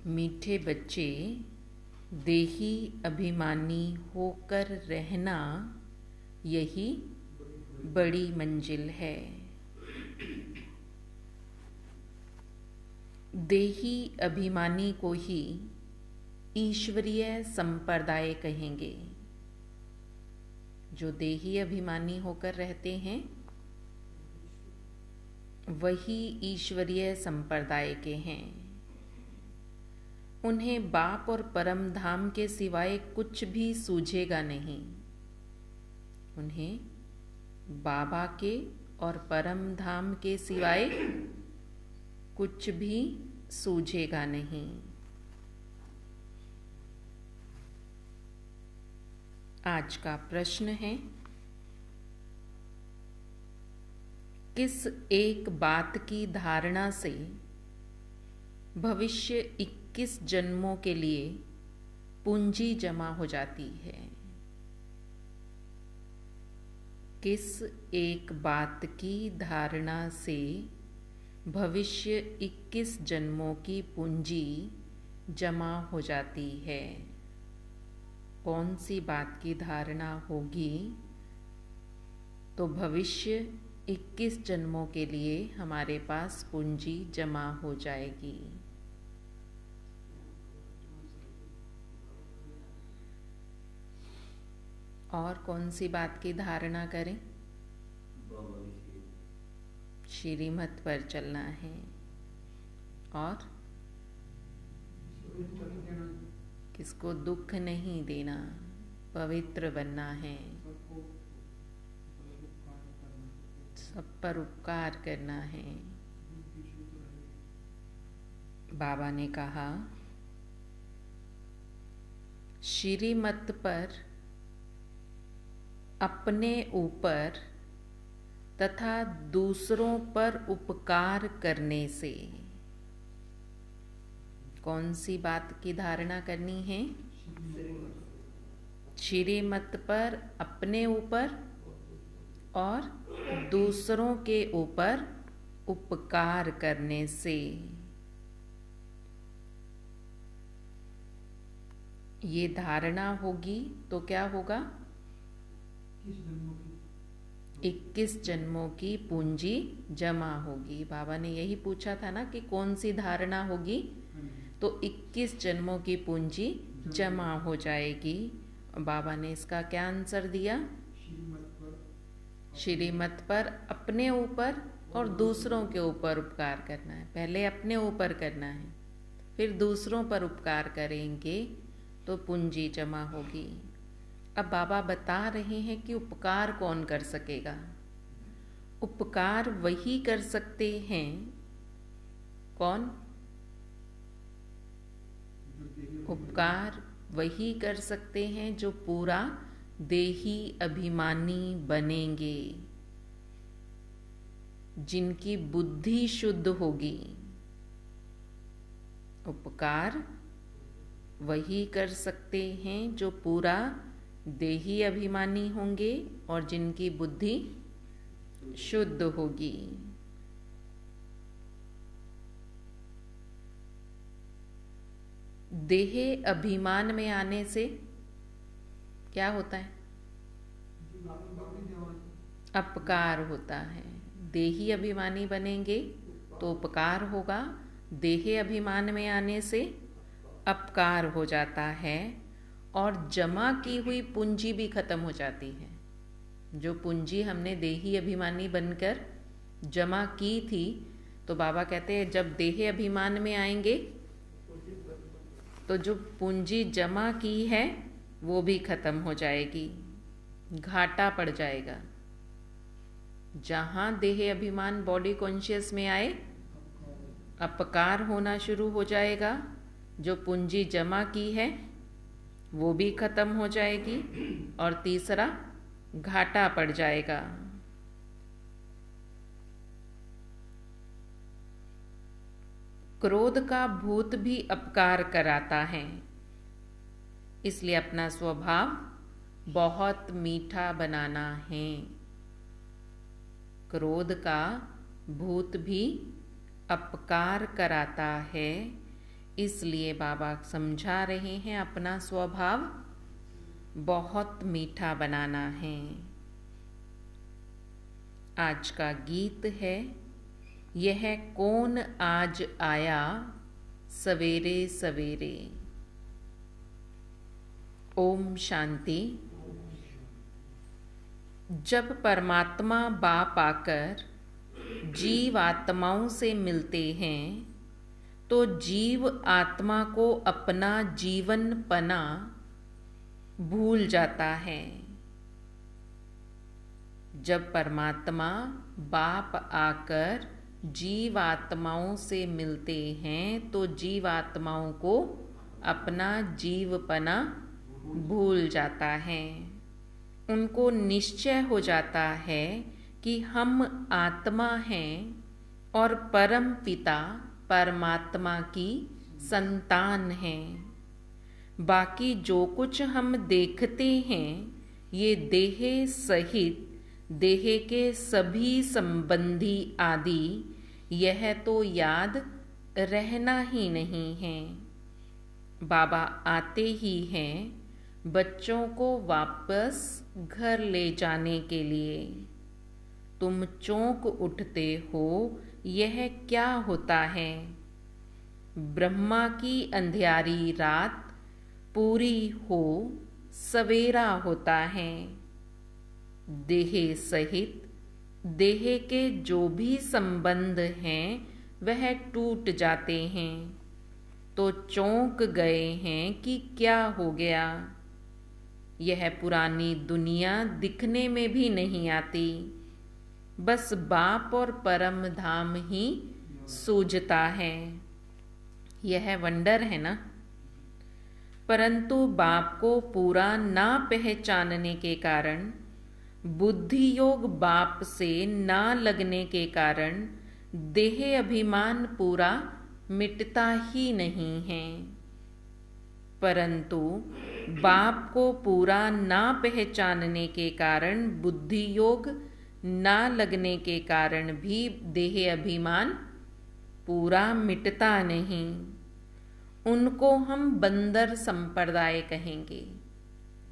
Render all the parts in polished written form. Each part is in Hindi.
मीठे बच्चे, देही अभिमानी होकर रहना यही बड़ी मंजिल है। देही अभिमानी को ही ईश्वरीय संप्रदाय कहेंगे। जो देही अभिमानी होकर रहते हैं वही ईश्वरीय संप्रदाय के हैं। उन्हें बाप और परम धाम के सिवाय कुछ भी सूझेगा नहीं। उन्हें बाबा के और परम धाम के सिवाय कुछ भी सूझेगा नहीं। आज का प्रश्न है, किस एक बात की धारणा से भविष्य 21 जन्मों के लिए पूंजी जमा हो जाती है? किस एक बात की धारणा से भविष्य 21 जन्मों की पूंजी जमा हो जाती है? कौन सी बात की धारणा होगी तो भविष्य 21 जन्मों के लिए हमारे पास पूंजी जमा हो जाएगी? और कौन सी बात की धारणा करें? श्रीमत पर चलना है और किसको दुख नहीं देना, पवित्र बनना है, सब पर उपकार करना है। बाबा ने कहा, श्रीमत पर अपने ऊपर तथा दूसरों पर उपकार करने से कौन सी बात की धारणा करनी है? श्रीमत पर अपने ऊपर और दूसरों के ऊपर उपकार करने से। ये धारणा होगी तो क्या होगा? 21 जन्मों की पूंजी जमा होगी। बाबा ने यही पूछा था ना कि कौन सी धारणा होगी, तो 21 जन्मों की पूंजी जमा हो जाएगी। बाबा ने इसका क्या आंसर दिया? श्रीमत पर अपने ऊपर और दूसरों के ऊपर उपकार करना है। पहले अपने ऊपर करना है, फिर दूसरों पर उपकार करेंगे तो पूंजी जमा होगी। अब बाबा बता रहे हैं कि उपकार कौन कर सकेगा? उपकार वही कर सकते हैं। कौन? उपकार वही कर सकते हैं जो पूरा देही अभिमानी बनेंगे, जिनकी बुद्धि शुद्ध होगी। उपकार वही कर सकते हैं जो पूरा देही अभिमानी होंगे और जिनकी बुद्धि शुद्ध होगी। देह अभिमान में आने से क्या होता है? अपकार होता है। देही अभिमानी बनेंगे तो उपकार होगा, देह अभिमान में आने से अपकार हो जाता है और जमा की हुई पूंजी भी खत्म हो जाती है। जो पूंजी हमने देही अभिमानी बनकर जमा की थी, तो बाबा कहते हैं जब देह अभिमान में आएंगे तो जो पूंजी जमा की है वो भी खत्म हो जाएगी, घाटा पड़ जाएगा। जहां देह अभिमान बॉडी कॉन्शियस में आए, अपकार होना शुरू हो जाएगा। जो पूंजी जमा की है वो भी खत्म हो जाएगी और तीसरा घाटा पड़ जाएगा। क्रोध का भूत भी अपकार कराता है, इसलिए अपना स्वभाव बहुत मीठा बनाना है। क्रोध का भूत भी अपकार कराता है। इसलिए बाबा समझा रहे हैं अपना स्वभाव बहुत मीठा बनाना है। आज का गीत है, यह कौन आज आया सवेरे सवेरे। ओम शांति। जब परमात्मा बाप आकर जीव आत्माओं से मिलते हैं तो जीव आत्मा को अपना जीवन पना भूल जाता है। जब परमात्मा बाप आकर जीव आत्माओं से मिलते हैं तो जीव आत्माओं को अपना जीवपना भूल जाता है। उनको निश्चय हो जाता है कि हम आत्मा हैं और परम पिता परमात्मा की संतान हैं। बाकी जो कुछ हम देखते हैं ये देह सहित देह के सभी संबंधी आदि यह तो याद रहना ही नहीं है। बाबा आते ही हैं बच्चों को वापस घर ले जाने के लिए। तुम चौंक उठते हो, यह क्या होता है? ब्रह्मा की अंधियारी रात पूरी हो सवेरा होता है। देह सहित देह के जो भी संबंध हैं वह टूट जाते हैं तो चौंक गए हैं कि क्या हो गया। यह पुरानी दुनिया दिखने में भी नहीं आती, बस बाप और परम धाम ही सूझता है। यह वंडर है ना। परंतु बाप को पूरा ना पहचानने के कारण, बुद्धि योग बाप से ना लगने के कारण देह अभिमान पूरा मिटता ही नहीं है। परंतु बाप को पूरा ना पहचानने के कारण, बुद्धि योग ना लगने के कारण भी देह अभिमान पूरा मिटता नहीं। उनको हम बंदर संप्रदाय कहेंगे।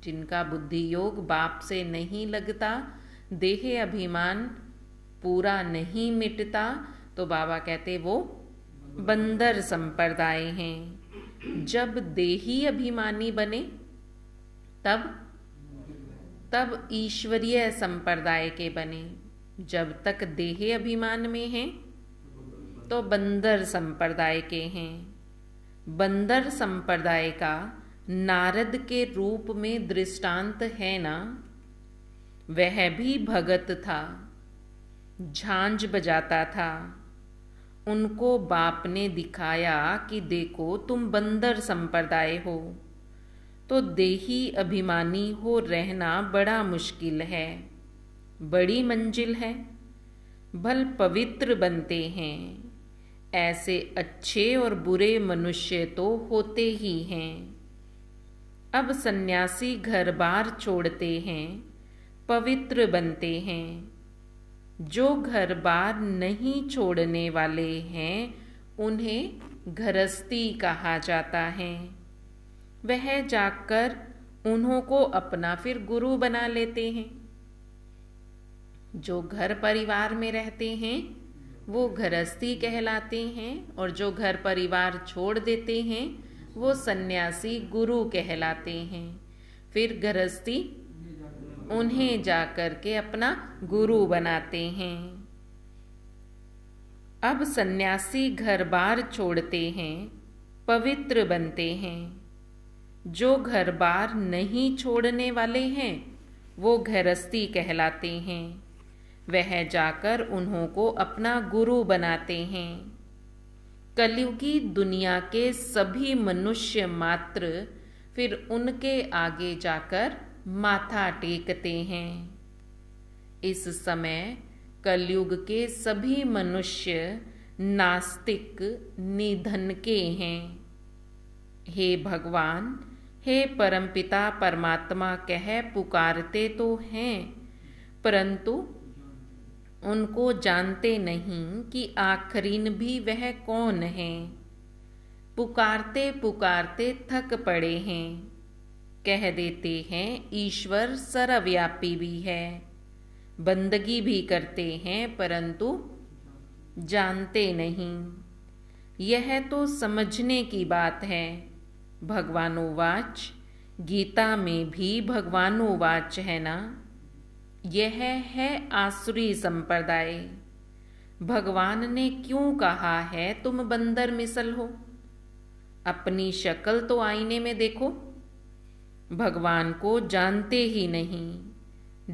जिनका बुद्धि योग बाप से नहीं लगता, देह अभिमान पूरा नहीं मिटता, तो बाबा कहते वो बंदर संप्रदाय हैं। जब देही अभिमानी बने तब ईश्वरीय संप्रदाय के बने। जब तक देह अभिमान में हैं तो बंदर संप्रदाय के हैं। बंदर संप्रदाय का नारद के रूप में दृष्टांत है ना। वह भी भगत था, झांझ बजाता था। उनको बाप ने दिखाया कि देखो तुम बंदर संप्रदाय हो, तो देही अभिमानी हो रहना बड़ा मुश्किल है, बड़ी मंजिल है। भल पवित्र बनते हैं, ऐसे अच्छे और बुरे मनुष्य तो होते ही हैं। अब सन्यासी घर बार छोड़ते हैं, पवित्र बनते हैं। जो घर बार नहीं छोड़ने वाले हैं उन्हें गृहस्थी कहा जाता है। वह जाकर उन्हों को अपना फिर गुरु बना लेते हैं। जो घर परिवार में रहते हैं वो गृहस्थी कहलाते हैं, और जो घर परिवार छोड़ देते हैं वो सन्यासी गुरु कहलाते हैं। फिर गृहस्थी उन्हें जाकर के अपना गुरु बनाते हैं। अब सन्यासी घर बार छोड़ते हैं, पवित्र बनते हैं। जो घर बार नहीं छोड़ने वाले हैं वो गृहस्थी कहलाते हैं। वह जाकर उन्हों को अपना गुरु बनाते हैं। कलयुगी दुनिया के सभी मनुष्य मात्र फिर उनके आगे जाकर माथा टेकते हैं। इस समय कलयुग के सभी मनुष्य नास्तिक निधन के हैं। हे भगवान, हे परमपिता परमात्मा कह पुकारते तो हैं, परंतु उनको जानते नहीं कि आखरीन भी वह कौन है। पुकारते पुकारते थक पड़े हैं, कह देते हैं ईश्वर सर्वव्यापी भी है। बंदगी भी करते हैं परंतु जानते नहीं। यह तो समझने की बात है। भगवानोवाच, गीता में भी भगवानोवाच है ना। यह है आसुरी संप्रदाय। भगवान ने क्यों कहा है तुम बंदर मिसल हो? अपनी शक्ल तो आईने में देखो। भगवान को जानते ही नहीं,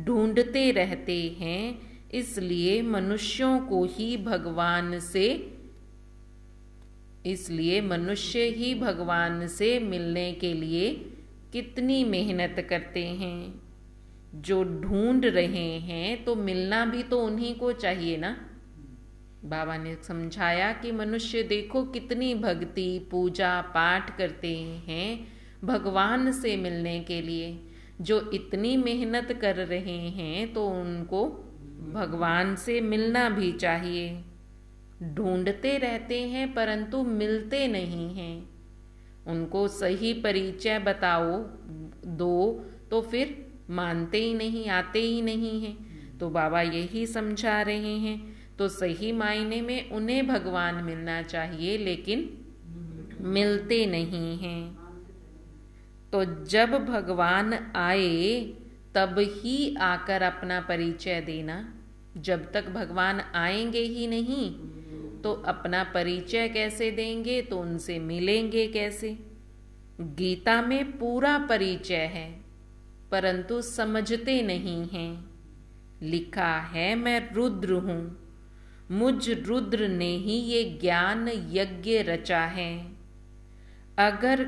ढूंढते रहते हैं। इसलिए मनुष्य ही भगवान से मिलने के लिए कितनी मेहनत करते हैं। जो ढूंढ रहे हैं तो मिलना भी तो उन्हीं को चाहिए ना। बाबा ने समझाया कि मनुष्य देखो कितनी भक्ति पूजा पाठ करते हैं भगवान से मिलने के लिए। जो इतनी मेहनत कर रहे हैं तो उनको भगवान से मिलना भी चाहिए। ढूंढते रहते हैं परंतु मिलते नहीं हैं। उनको सही परिचय बताओ दो तो फिर मानते ही नहीं, आते ही नहीं हैं। तो बाबा यही समझा रहे हैं। तो सही मायने में उन्हें भगवान मिलना चाहिए लेकिन मिलते नहीं हैं। तो जब भगवान आए तब ही आकर अपना परिचय देना। जब तक भगवान आएंगे ही नहीं तो अपना परिचय कैसे देंगे? तो उनसे मिलेंगे कैसे? गीता में पूरा परिचय है परंतु समझते नहीं हैं। लिखा है मैं रुद्र हूं, मुझ रुद्र ने ही ये ज्ञान यज्ञ रचा है। अगर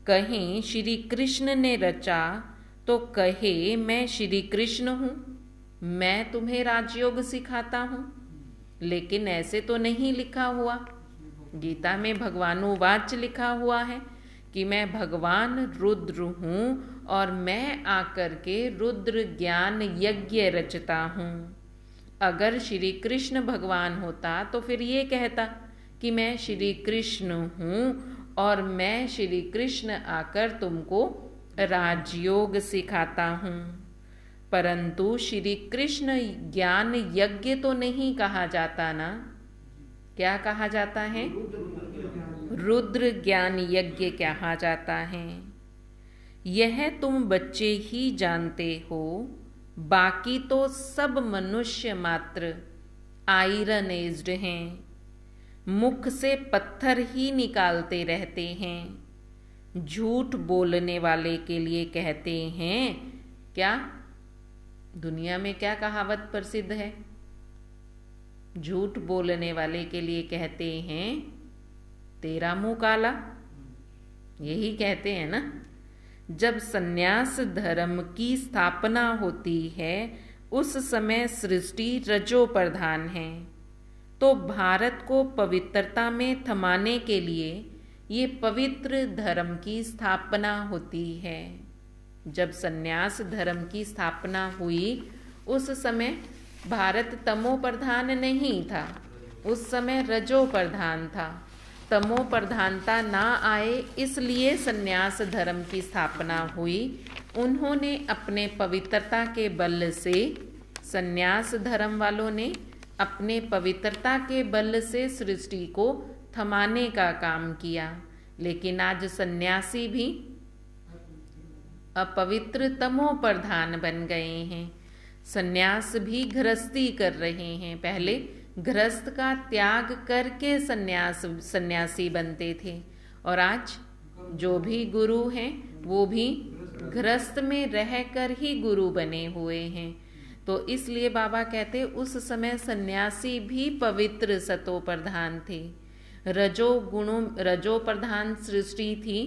कहें श्री कृष्ण ने रचा तो कहे मैं श्री कृष्ण हूं, मैं तुम्हें राजयोग सिखाता हूं। लेकिन ऐसे तो नहीं लिखा हुआ। गीता में भगवानोवाच लिखा हुआ है कि मैं भगवान रुद्र हूं और मैं आकर के रुद्र ज्ञान यज्ञ रचता हूं। अगर श्री कृष्ण भगवान होता तो फिर ये कहता कि मैं श्री कृष्ण हूं और मैं श्री कृष्ण आकर तुमको राजयोग सिखाता हूं। परंतु श्री कृष्ण ज्ञान यज्ञ तो नहीं कहा जाता ना। क्या कहा जाता है? रुद्र ज्ञान यज्ञ कहा जाता है। यह तुम बच्चे ही जानते हो, बाकी तो सब मनुष्य मात्र आयरन एज्ड हैं। मुख से पत्थर ही निकालते रहते हैं। झूठ बोलने वाले के लिए कहते हैं क्या? दुनिया में क्या कहावत प्रसिद्ध है? झूठ बोलने वाले के लिए कहते हैं तेरा मुंह काला। यही कहते हैं ना। जब सन्यास धर्म की स्थापना होती है उस समय सृष्टि रजो प्रधान है। तो भारत को पवित्रता में थमाने के लिए ये पवित्र धर्म की स्थापना होती है। जब सन्यास धर्म की स्थापना हुई उस समय भारत तमो प्रधान नहीं था, उस समय रजो प्रधान था। तमो प्रधानता ना आए इसलिए सन्यास धर्म की स्थापना हुई। उन्होंने अपने पवित्रता के बल से, सन्यास धर्म वालों ने अपने पवित्रता के बल से सृष्टि को थमाने का काम किया। लेकिन आज सन्यासी भी अपवित्र तमो प्रधान बन गए हैं। सन्यास भी गृहस्थी कर रहे हैं। पहले गृहस्थ का त्याग करके सन्यासी बनते थे और आज जो भी गुरु हैं वो भी गृहस्थ में रहकर ही गुरु बने हुए हैं। तो इसलिए बाबा कहते उस समय सन्यासी भी पवित्र सतो प्रधान थे। रजो प्रधान सृष्टि थी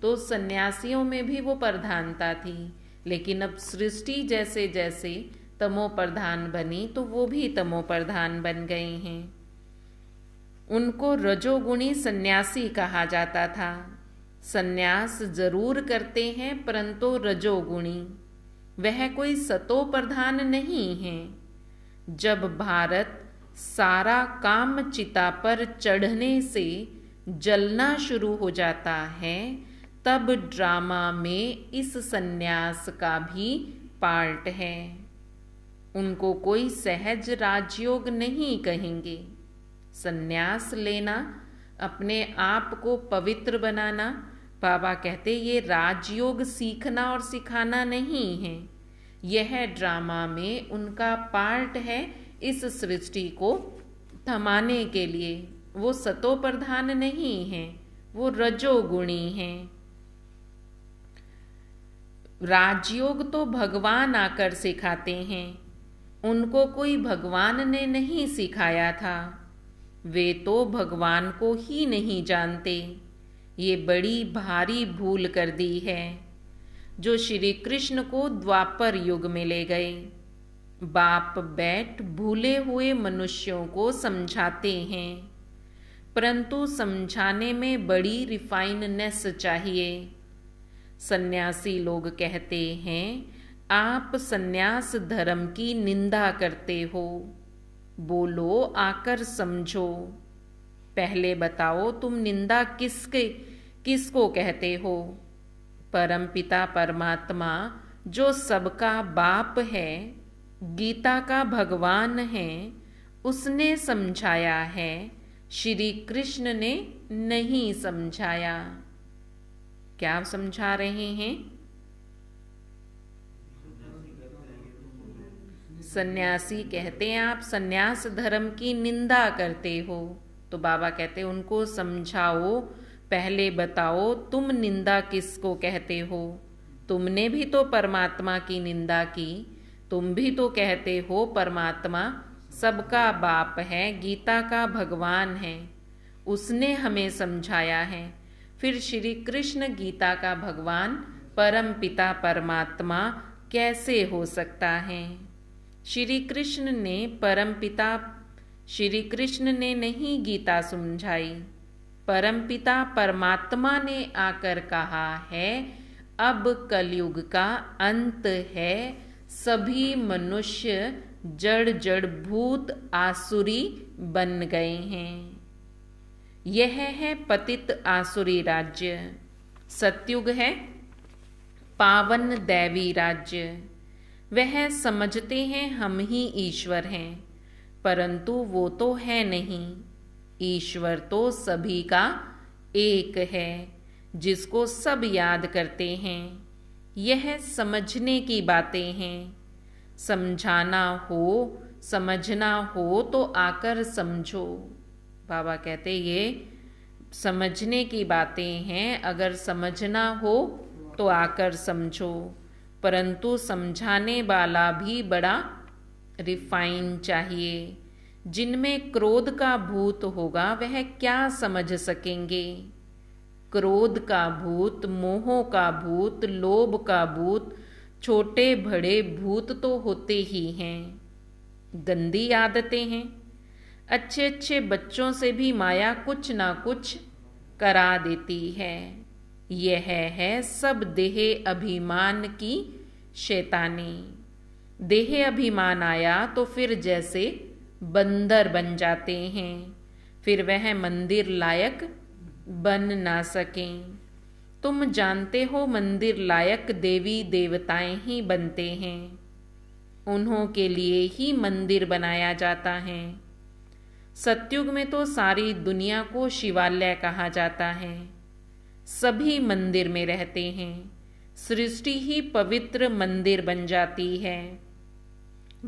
तो सन्यासियों में भी वो प्रधानता थी। लेकिन अब सृष्टि जैसे जैसे तमो प्रधान बनी तो वो भी तमो प्रधान बन गए हैं। उनको रजोगुणी सन्यासी कहा जाता था। सन्यास जरूर करते हैं परंतु रजोगुणी, वह कोई सतो प्रधान नहीं है। जब भारत सारा काम चिता पर चढ़ने से जलना शुरू हो जाता है, तब ड्रामा में इस सन्यास का भी पार्ट है। उनको कोई सहज राजयोग नहीं कहेंगे। सन्यास लेना, अपने आप को पवित्र बनाना, बाबा कहते ये राजयोग सीखना और सिखाना नहीं है। यह ड्रामा में उनका पार्ट है इस सृष्टि को थमाने के लिए। वो सतो प्रधान नहीं है, वो रजोगुणी हैं। राजयोग तो भगवान आकर सिखाते हैं, उनको कोई भगवान ने नहीं सिखाया था। वे तो भगवान को ही नहीं जानते। ये बड़ी भारी भूल कर दी है जो श्री कृष्ण को द्वापर युग में ले गए। बाप बैठ भूले हुए मनुष्यों को समझाते हैं, परंतु समझाने में बड़ी रिफाइननेस चाहिए। सन्यासी लोग कहते हैं आप सन्यास धर्म की निंदा करते हो, बोलो आकर समझो। पहले बताओ तुम निंदा किसको कहते हो? परमपिता परमात्मा जो सबका बाप है, गीता का भगवान है, उसने समझाया है, श्री कृष्ण ने नहीं समझाया। क्या समझा रहे हैं? सन्यासी कहते हैं आप सन्यास धर्म की निंदा करते हो, तो बाबा कहते हैं उनको समझाओ, पहले बताओ तुम निंदा किसको कहते हो? तुमने भी तो परमात्मा की निंदा की, तुम भी तो कहते हो परमात्मा सबका बाप है, गीता का भगवान है, उसने हमें समझाया है। फिर श्री कृष्ण गीता का भगवान परम पिता परमात्मा कैसे हो सकता है? श्री कृष्ण ने नहीं गीता समझाई, परमपिता परमात्मा ने आकर कहा है अब कलयुग का अंत है, सभी मनुष्य जड़ जड़ भूत आसुरी बन गए हैं। यह है पतित आसुरी राज्य। सतयुग है पावन दैवी राज्य। वह समझते हैं हम ही ईश्वर हैं, परंतु वो तो है नहीं। ईश्वर तो सभी का एक है, जिसको सब याद करते हैं। यह समझने की बातें हैं। समझाना हो, समझना हो तो आकर समझो। बाबा कहते ये समझने की बातें हैं, अगर समझना हो तो आकर समझो। परंतु समझाने वाला भी बड़ा रिफाइन चाहिए। जिनमें क्रोध का भूत होगा वह क्या समझ सकेंगे? क्रोध का भूत, मोह का भूत, लोभ का भूत, छोटे बड़े भूत तो होते ही हैं। गंदी आदतें हैं। अच्छे अच्छे बच्चों से भी माया कुछ ना कुछ करा देती है। यह है सब देह अभिमान की शैतानी। देह अभिमान आया तो फिर जैसे बंदर बन जाते हैं, फिर वह मंदिर लायक बन ना सकें। तुम जानते हो मंदिर लायक देवी देवताएं ही बनते हैं, उन्हों के लिए ही मंदिर बनाया जाता है। सतयुग में तो सारी दुनिया को शिवालय कहा जाता है। सभी मंदिर में रहते हैं, सृष्टि ही पवित्र मंदिर बन जाती है।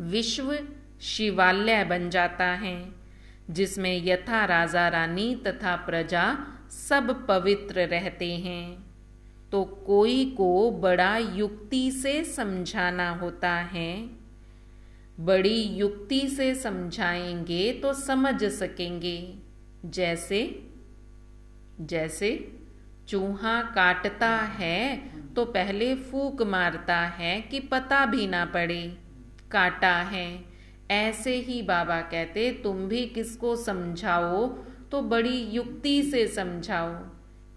विश्व शिवालय बन जाता है, जिसमें यथा राजा रानी तथा प्रजा सब पवित्र रहते हैं। तो कोई को बड़ा युक्ति से समझाना होता है। बड़ी युक्ति से समझाएंगे तो समझ सकेंगे। जैसे चूहा काटता है तो पहले फूंक मारता है कि पता भी ना पड़े काटा है। ऐसे ही बाबा कहते तुम भी किसको समझाओ तो बड़ी युक्ति से समझाओ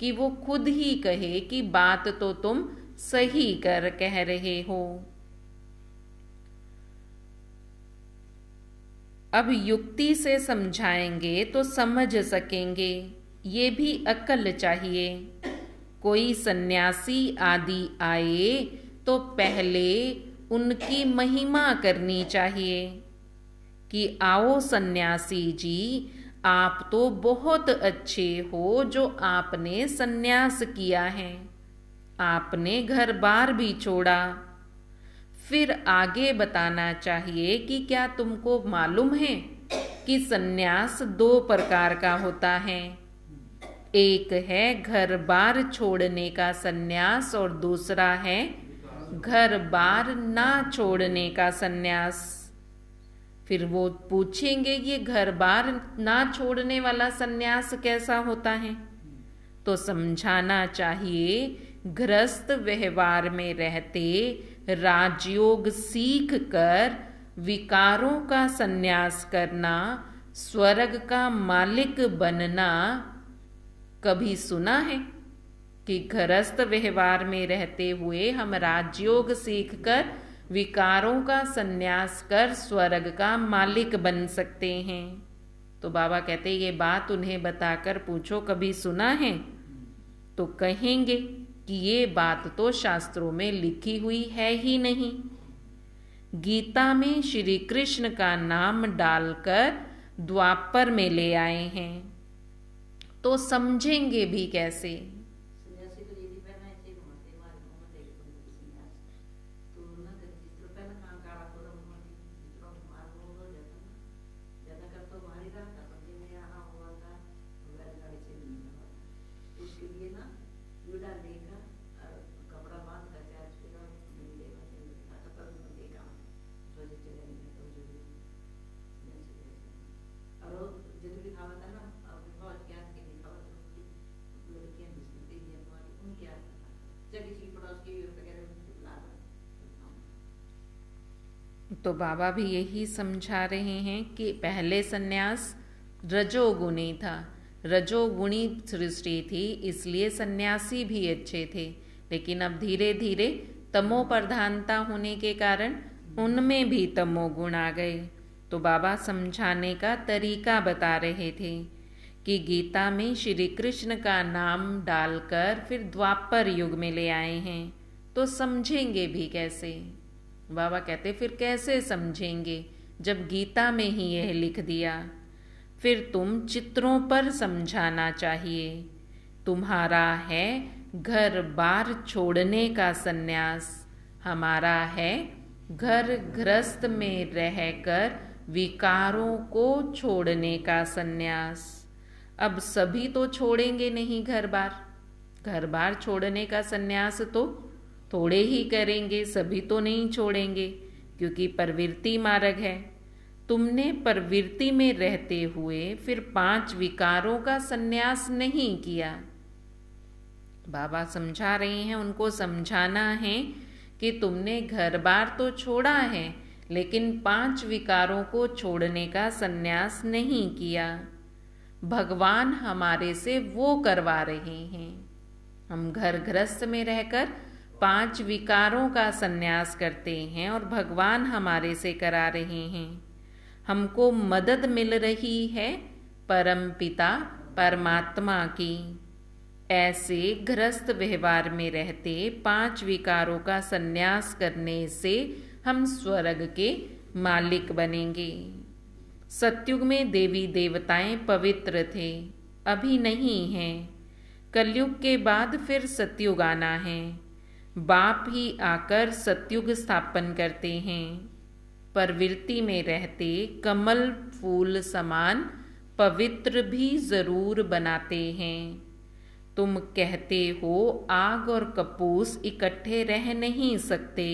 कि वो खुद ही कहे कि बात तो तुम सही कह रहे हो। अब युक्ति से समझाएंगे तो समझ सकेंगे, ये भी अक्ल चाहिए। कोई सन्यासी आदि आए तो पहले उनकी महिमा करनी चाहिए कि आओ सन्यासी जी, आप तो बहुत अच्छे हो जो आपने सन्यास किया है, आपने घर बार भी छोड़ा। फिर आगे बताना चाहिए कि क्या तुमको मालूम है कि सन्यास 2 प्रकार का होता है। एक है घर बार छोड़ने का सन्यास और दूसरा है घर बार ना छोड़ने का सन्यास। फिर वो पूछेंगे ये घर बार ना छोड़ने वाला सन्यास कैसा होता है, तो समझाना चाहिए गृहस्थ व्यवहार में रहते राजयोग सीख कर विकारों का सन्यास करना, स्वर्ग का मालिक बनना। कभी सुना है कि गृहस्थ व्यवहार में रहते हुए हम राजयोग सीखकर विकारों का सन्यास कर स्वर्ग का मालिक बन सकते हैं? तो बाबा कहते ये बात उन्हें बताकर पूछो कभी सुना है, तो कहेंगे कि ये बात तो शास्त्रों में लिखी हुई है ही नहीं। गीता में श्री कृष्ण का नाम डालकर द्वापर में ले आए हैं, तो समझेंगे भी कैसे? तो बाबा भी यही समझा रहे हैं कि पहले सन्यास रजोगुणी था, रजोगुणी सृष्टि थी, इसलिए सन्यासी भी अच्छे थे। लेकिन अब धीरे धीरे तमो प्रधानता होने के कारण उनमें भी तमोगुण आ गए। तो बाबा समझाने का तरीका बता रहे थे कि गीता में श्री कृष्ण का नाम डालकर फिर द्वापर युग में ले आए हैं, तो समझेंगे भी कैसे? बाबा कहते फिर कैसे समझेंगे जब गीता में ही यह लिख दिया? फिर तुम चित्रों पर समझाना चाहिए। तुम्हारा है घर बार छोड़ने का सन्यास, हमारा है घर गृहस्थ में रहकर विकारों को छोड़ने का सन्यास। अब सभी तो छोड़ेंगे नहीं घर बार छोड़ने का सन्यास तो थोड़े ही करेंगे, सभी तो नहीं छोड़ेंगे, क्योंकि प्रवृत्ति मार्ग है। तुमने प्रवृत्ति में रहते हुए फिर 5 विकारों का सन्यास नहीं किया। बाबा समझा रहे हैं, उनको समझाना है कि तुमने घर बार तो छोड़ा है, लेकिन 5 विकारों को छोड़ने का सन्यास नहीं किया। भगवान हमारे से वो करवा रहे हैं। हम घर गृहस्थ में रहकर 5 विकारों का सन्यास करते हैं और भगवान हमारे से करा रहे हैं। हमको मदद मिल रही है परमपिता परमात्मा की। ऐसे गृहस्थ व्यवहार में रहते 5 विकारों का सन्यास करने से हम स्वर्ग के मालिक बनेंगे। सतयुग में देवी देवताएं पवित्र थे, अभी नहीं हैं। कलयुग के बाद फिर सतयुग आना है। बाप ही आकर सतयुग स्थापन करते हैं। प्रवृत्ति में रहते कमल फूल समान पवित्र भी जरूर बनाते हैं। तुम कहते हो आग और कपूस इकट्ठे रह नहीं सकते,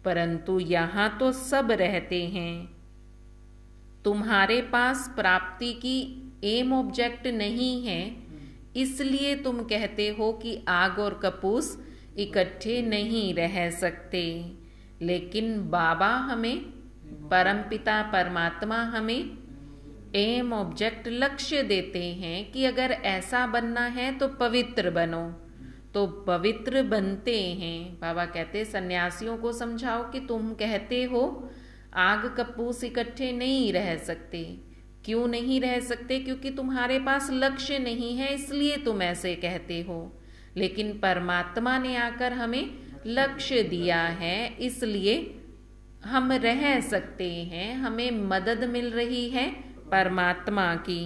परंतु यहाँ तो सब रहते हैं। तुम्हारे पास प्राप्ति की एम ऑब्जेक्ट नहीं है, इसलिए तुम कहते हो कि आग और कपूस इकट्ठे नहीं रह सकते। लेकिन बाबा हमें, परमपिता परमात्मा हमें एम ऑब्जेक्ट लक्ष्य देते हैं कि अगर ऐसा बनना है तो पवित्र बनो, तो पवित्र बनते हैं। बाबा कहते सन्यासियों को समझाओ कि तुम कहते हो आग कपूस इकट्ठे नहीं रह सकते। क्यों नहीं रह सकते? क्योंकि तुम्हारे पास लक्ष्य नहीं है, इसलिए तुम ऐसे कहते हो। लेकिन परमात्मा ने आकर हमें लक्ष्य दिया है, इसलिए हम रह सकते हैं। हमें मदद मिल रही है परमात्मा की।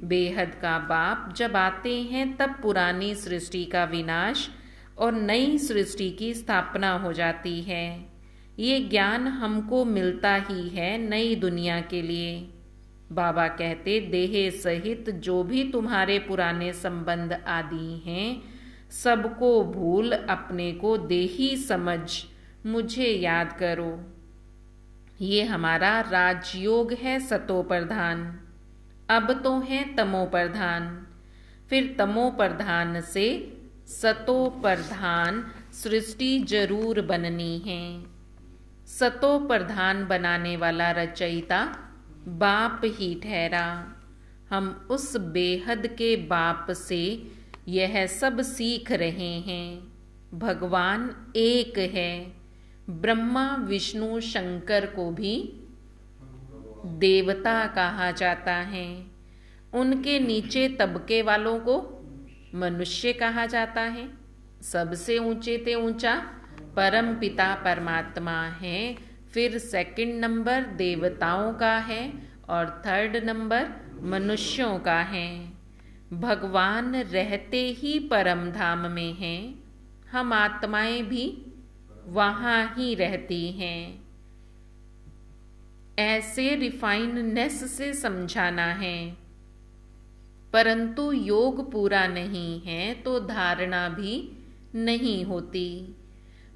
बेहद का बाप जब आते हैं तब पुरानी सृष्टि का विनाश और नई सृष्टि की स्थापना हो जाती है। ये ज्ञान हमको मिलता ही है नई दुनिया के लिए। बाबा कहते, देह सहित जो भी तुम्हारे पुराने संबंध आदि हैं, सबको भूल अपने को देही समझ मुझे याद करो। ये हमारा राजयोग है सतो प्रधान, अब तो है तमो प्रधान। फिर तमो प्रधान से सतो प्रधान सृष्टि जरूर बननी है। सतो प्रधान बनाने वाला रचयिता बाप ही ठहरा। हम उस बेहद के बाप से यह सब सीख रहे हैं। भगवान एक है। ब्रह्मा विष्णु शंकर को भी देवता कहा जाता है। उनके नीचे तबके वालों को मनुष्य कहा जाता है। सबसे ऊंचे ते ऊंचा परम पिता परमात्मा है। फिर सेकंड नंबर देवताओं का है और थर्ड नंबर मनुष्यों का है। भगवान रहते ही परम धाम में हैं। हम आत्माएं भी वहाँ ही रहती हैं। ऐसे रिफाइननेस से समझाना है। परंतु योग पूरा नहीं है तो धारणा भी नहीं होती।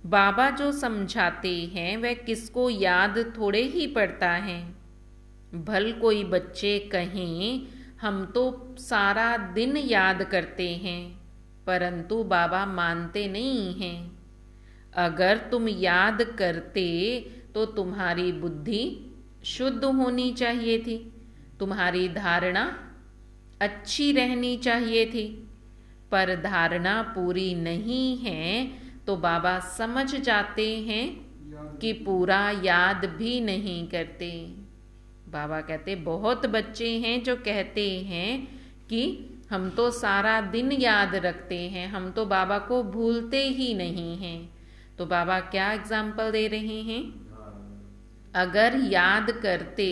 बाबा जो समझाते हैं वह किसको याद थोड़े ही पड़ता है। भल कोई बच्चे कहें हम तो सारा दिन याद करते हैं, परंतु बाबा मानते नहीं हैं। अगर तुम याद करते तो तुम्हारी बुद्धि शुद्ध होनी चाहिए थी, तुम्हारी धारणा अच्छी रहनी चाहिए थी। पर धारणा पूरी नहीं है तो बाबा समझ जाते हैं कि पूरा याद भी नहीं करते। बाबा कहते बहुत बच्चे हैं जो कहते हैं कि हम तो सारा दिन याद रखते हैं, हम तो बाबा को भूलते ही नहीं हैं। तो बाबा क्या एग्जाम्पल दे रहे हैं? अगर याद करते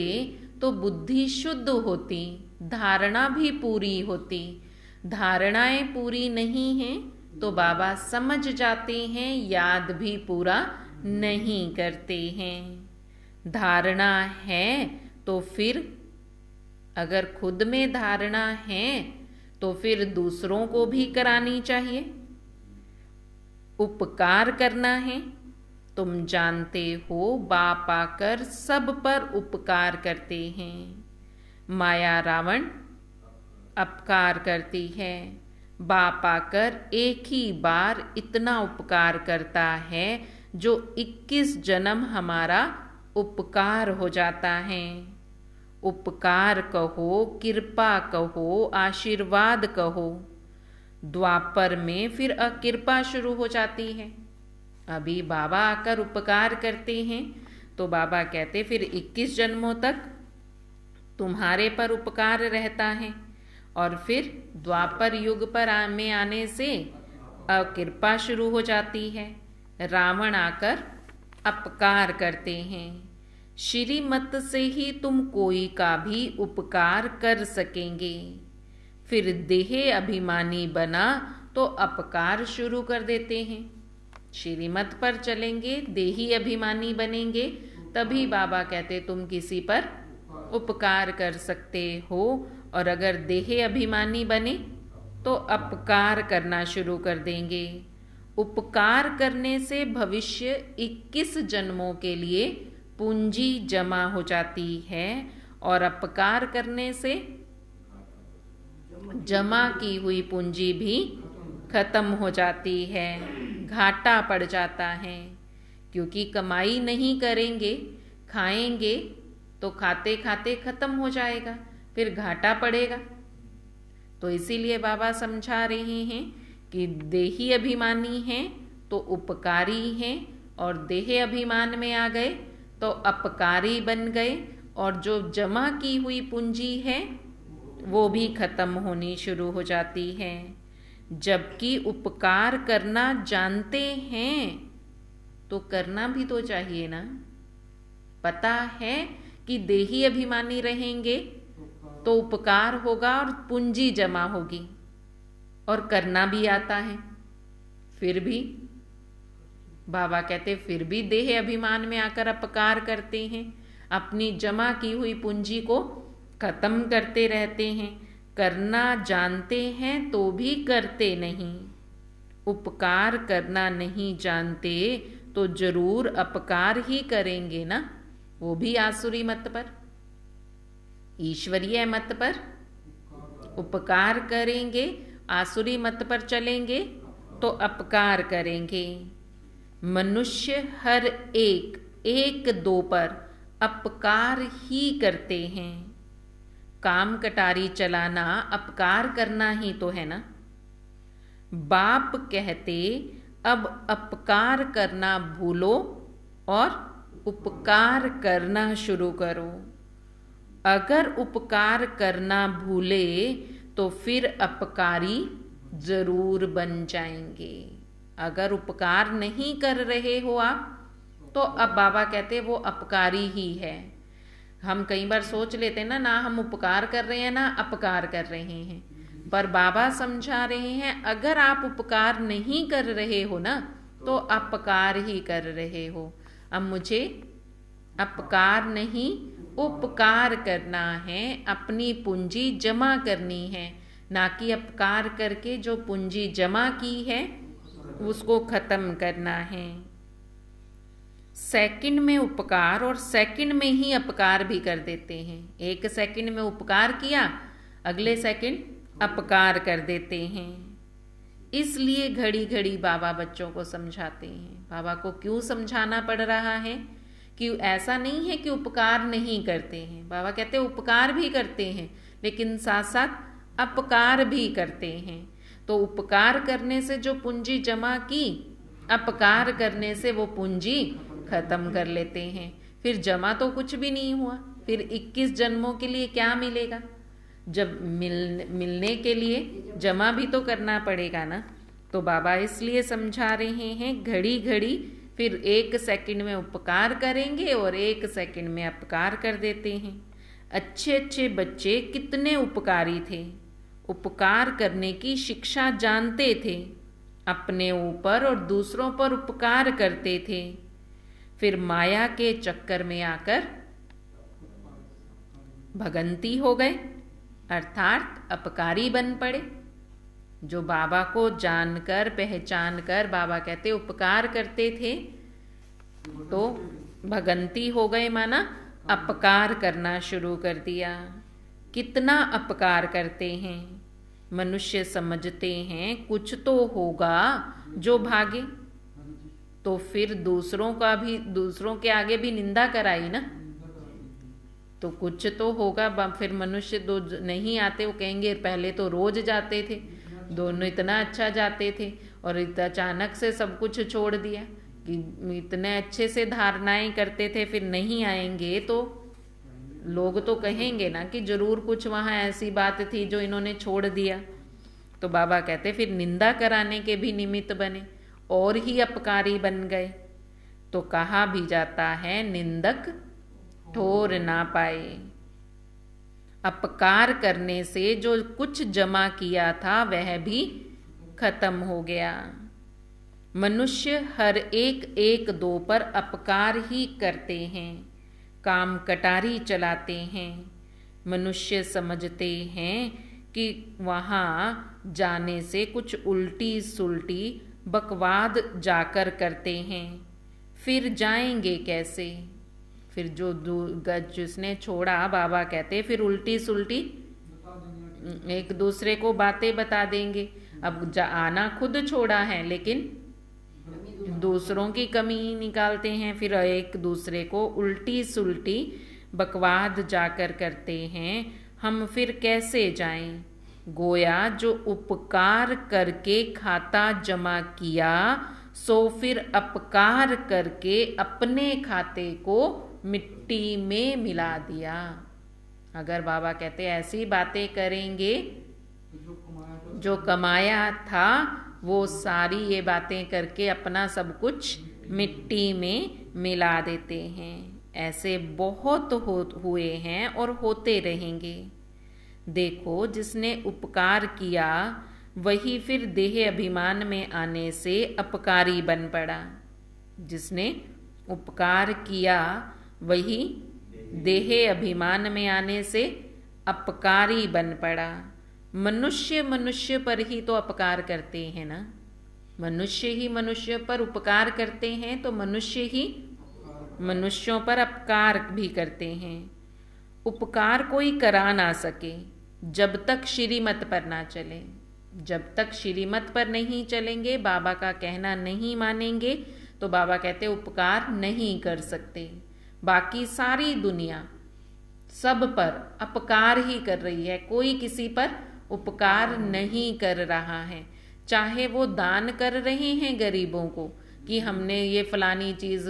तो बुद्धि शुद्ध होती, धारणा भी पूरी होती। धारणाएं पूरी नहीं हैं तो बाबा समझ जाते हैं, याद भी पूरा नहीं करते हैं। धारणा है तो फिर अगर खुद में धारणा है तो फिर दूसरों को भी करानी चाहिए। उपकार करना है। तुम जानते हो बाप आकर सब पर उपकार करते हैं। माया रावण अपकार करती है, बाप आकर एक ही बार इतना उपकार करता है जो 21 जन्म हमारा उपकार हो जाता है। उपकार कहो, कृपा कहो, आशीर्वाद कहो। द्वापर में फिर अकृपा शुरू हो जाती है। अभी बाबा आकर उपकार करते हैं तो बाबा कहते फिर 21 जन्मों तक तुम्हारे पर उपकार रहता है, और फिर द्वापर युग पर में आने से अकृपा शुरू हो जाती है। रावण आकर अपकार करते हैं। श्रीमत से ही तुम कोई का भी उपकार कर सकेंगे। फिर देह अभिमानी बना तो अपकार शुरू कर देते हैं। श्रीमत पर चलेंगे, देही अभिमानी बनेंगे, तभी बाबा कहते तुम किसी पर उपकार कर सकते हो। और अगर देह अभिमानी बने तो अपकार करना शुरू कर देंगे। उपकार करने से भविष्य 21 जन्मों के लिए पूंजी जमा हो जाती है, और अपकार करने से जमा की हुई पूंजी भी खत्म हो जाती है, घाटा पड़ जाता है। क्योंकि कमाई नहीं करेंगे, खाएंगे तो खाते खाते खत्म हो जाएगा, फिर घाटा पड़ेगा। तो इसीलिए बाबा समझा रहे हैं कि देही अभिमानी हैं तो उपकारी हैं, और देह अभिमान में आ गए तो अपकारी बन गए, और जो जमा की हुई पूंजी है वो भी खत्म होनी शुरू हो जाती है। जबकि उपकार करना जानते हैं तो करना भी तो चाहिए ना। पता है कि देही अभिमानी रहेंगे तो उपकार होगा और पूंजी जमा होगी, और करना भी आता है, फिर भी बाबा कहते फिर भी देह अभिमान में आकर अपकार करते हैं, अपनी जमा की हुई पूंजी को खत्म करते रहते हैं। करना जानते हैं तो भी करते नहीं। उपकार करना नहीं जानते तो जरूर अपकार ही करेंगे ना, वो भी आसुरी मत पर। ईश्वरीय मत पर उपकार करेंगे, आसुरी मत पर चलेंगे तो अपकार करेंगे। मनुष्य हर एक दो पर अपकार ही करते हैं। काम कटारी चलाना अपकार करना ही तो है ना। बाप कहते अब अपकार करना भूलो और उपकार करना शुरू करो। अगर उपकार करना भूले तो फिर अपकारी जरूर बन जाएंगे। अगर उपकार नहीं कर रहे हो आप तो अब बाबा कहते वो अपकारी ही है। हम कई बार सोच लेते ना हम उपकार कर रहे हैं ना अपकार कर रहे हैं, पर बाबा समझा रहे हैं अगर आप उपकार नहीं कर रहे हो ना तो अपकार ही कर रहे हो। अब मुझे अपकार नहीं उपकार करना है, अपनी पूंजी जमा करनी है, ना कि अपकार करके जो पूंजी जमा की है उसको खत्म करना है। सेकंड में उपकार और सेकंड में ही अपकार भी कर देते हैं। एक सेकंड में उपकार किया, अगले सेकंड अपकार कर देते हैं। इसलिए घड़ी घड़ी बाबा बच्चों को समझाते हैं। बाबा को क्यों समझाना पड़ रहा है कि ऐसा नहीं है कि उपकार नहीं करते हैं। बाबा कहते हैं उपकार भी करते हैं लेकिन साथ साथ अपकार भी करते हैं। तो उपकार करने से जो पूंजी जमा की, अपकार करने से वो पूंजी खत्म कर लेते हैं। फिर जमा तो कुछ भी नहीं हुआ, फिर 21 जन्मों के लिए क्या मिलेगा। जब मिलने के लिए जमा भी तो करना पड़ेगा ना। तो बाबा इसलिए समझा रहे हैं घड़ी घड़ी फिर 1 सेकंड में उपकार करेंगे और 1 सेकंड में अपकार कर देते हैं। अच्छे अच्छे बच्चे कितने उपकारी थे, उपकार करने की शिक्षा जानते थे, अपने ऊपर और दूसरों पर उपकार करते थे। फिर माया के चक्कर में आकर भगंती हो गए, अर्थात अपकारी बन पड़े। जो बाबा को जानकर पहचान कर बाबा कहते उपकार करते थे तो भगंती हो गए, माना अपकार करना शुरू कर दिया। कितना अपकार करते हैं। मनुष्य समझते हैं कुछ तो होगा जो भागे, तो फिर दूसरों के आगे भी निंदा कराई ना। तो कुछ तो होगा। फिर मनुष्य दो नहीं आते, वो कहेंगे पहले तो रोज जाते थे, दोनों इतना अच्छा जाते थे और अचानक से सब कुछ छोड़ दिया कि इतने अच्छे से धारणाएं करते थे, फिर नहीं आएंगे तो लोग तो कहेंगे ना कि जरूर कुछ वहां ऐसी बात थी जो इन्होंने छोड़ दिया। तो बाबा कहते फिर निंदा कराने के भी निमित्त बने और ही अपकारी बन गए। तो कहा भी जाता है निंदक ठोर ना पाए। अपकार करने से जो कुछ जमा किया था वह भी खत्म हो गया। मनुष्य हर एक दो पर अपकार ही करते हैं, काम कटारी चलाते हैं। मनुष्य समझते हैं कि वहाँ जाने से कुछ उल्टी सुल्टी बकवाद जाकर करते हैं, फिर जाएंगे कैसे। फिर जो जिसने छोड़ा बाबा कहते फिर उल्टी सुल्टी एक दूसरे को बातें बता देंगे। अब आना खुद छोड़ा है लेकिन दूसरों की कमी निकालते हैं, फिर एक दूसरे को उल्टी सुल्टी बकवाद जाकर करते हैं। हम फिर कैसे जाएं। गोया जो उपकार करके खाता जमा किया, सो फिर अपकार करके अपने खाते को मिट्टी में मिला दिया। अगर बाबा कहते ऐसी बातें करेंगे, जो कमाया था वो सारी ये बातें करके अपना सब कुछ मिट्टी में मिला देते हैं। ऐसे बहुत हुए हैं और होते रहेंगे। देखो, जिसने उपकार किया वही फिर देह अभिमान में आने से अपकारी बन पड़ा। जिसने उपकार किया वही देह अभिमान में आने से अपकारी बन पड़ा। मनुष्य पर ही तो अपकार करते हैं ना। मनुष्य ही मनुष्य पर उपकार करते हैं तो मनुष्य ही मनुष्यों पर अपकार भी करते हैं। उपकार कोई करा ना सके जब तक श्रीमत पर ना चले। जब तक श्रीमत पर नहीं चलेंगे, बाबा का कहना नहीं मानेंगे, तो बाबा कहते उपकार नहीं कर सकते। बाकी सारी दुनिया सब पर अपकार ही कर रही है, कोई किसी पर उपकार नहीं कर रहा है। चाहे वो दान कर रहे हैं गरीबों को कि हमने ये फलानी चीज़